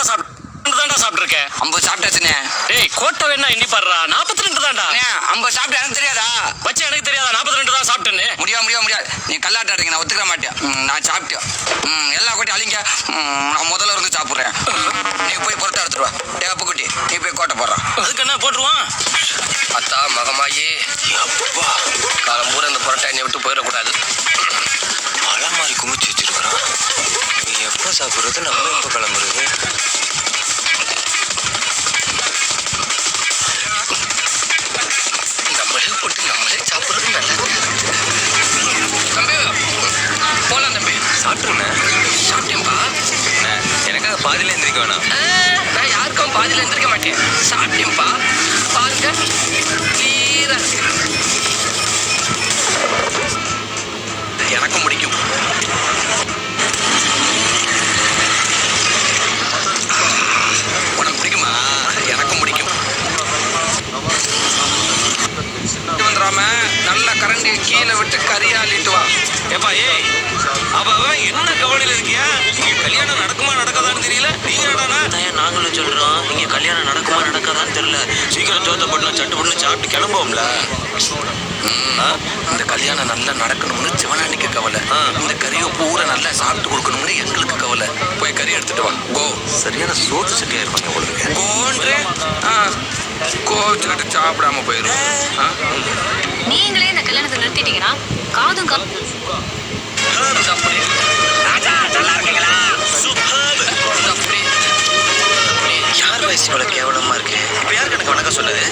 சாப்பிட்டுருக்கேன். 50 சாப்பிட்டாச்சுண்ணே. டேய் கோட்டை வேணா எண்ணி பாடுறா. 42 தான்டா. 50 சாப்பிட்டு எனக்கு தெரியாதா? வச்சு எனக்கு தெரியாதா 42 தான் சாப்பிட்டேன்னு? முடியாது. நீ கல்லாட்டாடுங்க, நான் ஒத்துக்க மாட்டேன். நான் சாப்பிட்டேன். எல்லா கோட்டையும் அழிங்க. நான் முதல்ல இருந்து சாப்பிட்றேன். நீ போய் பொறுத்த எடுத்துருவா. டேப்புக்குட்டி நீ போய் கோட்டை போடுறான். அதுக்கு என்ன போட்டுருவான்? அத்தா மகமாயி அப்பா காலம் பூரா இந்த புரட்டா என்னை விட்டு போயிடக்கூடாது. மழை மாதிரி குமிச்சு வச்சிருக்கிறான். நீ எப்போ சாப்பிட்றது, நம்ம எப்போ கிளம்புறது? நம்மளே போட்டு நம்மளே சாப்பிட்றது நல்லது. தம்பி போலாம் தம்பி. சாப்பிட்ருண்ணே. சாப்பிட்டேன்ப்பா. எனக்காக பாதியில எந்திரிக்க வேணாம். நான் யாருக்கும் பாதியில் எந்திரிக்க மாட்டேன். சாப்பிட்டேன்ப்பா. பாருங்க கிளீரா இருக்கு. எனக்கும் பிடிக்கும். உனக்கு பிடிக்குமா? எனக்கும் பிடிக்கும். வந்துடாம நல்ல கரண்டியை கீழே விட்டு கறியாளிட்டு வா. ஏப்பா ஏய், அவன் என்ன கவலையில் இருக்கியா? இங்க கல்யாணம் நடக்குமா நடக்காதான்னு தெரியல. நீங்க என்னடா? நாங்களும் சொல்றோம், இங்க கல்யாணம் நடக்குமா நடக்காதான்னு தெரியல. சீக்கிரம் சோத்த போட்டு சட்டு போட்டு சாப்பிட்டு கிளம்புவோம்ல. இந்த கல்யாணம் நல்லா நடக்கணும்னு சிவனாண்டிக்கு கவலை. இந்த கறியை பூரா நல்லா சாப்பிட்டு கொடுக்கணும்னு எங்களுக்கு கவலை. போய் கறி எடுத்துட்டு வா. கோ. சரியான சோத்து சட்டியா இருப்பாங்க உங்களுக்கு. கோன்று கோச்சுக்கிட்டு சாப்பிடாம போயிடும். நீங்களே இந்த கல்யாணத்தை நிறுத்திட்டீங்கன்னா காதும் யார் வயசு இவ்வளவு கேவலமா இருக்கு? இப்ப யாருக்கு எனக்கு வணக்கம் சொல்லுது?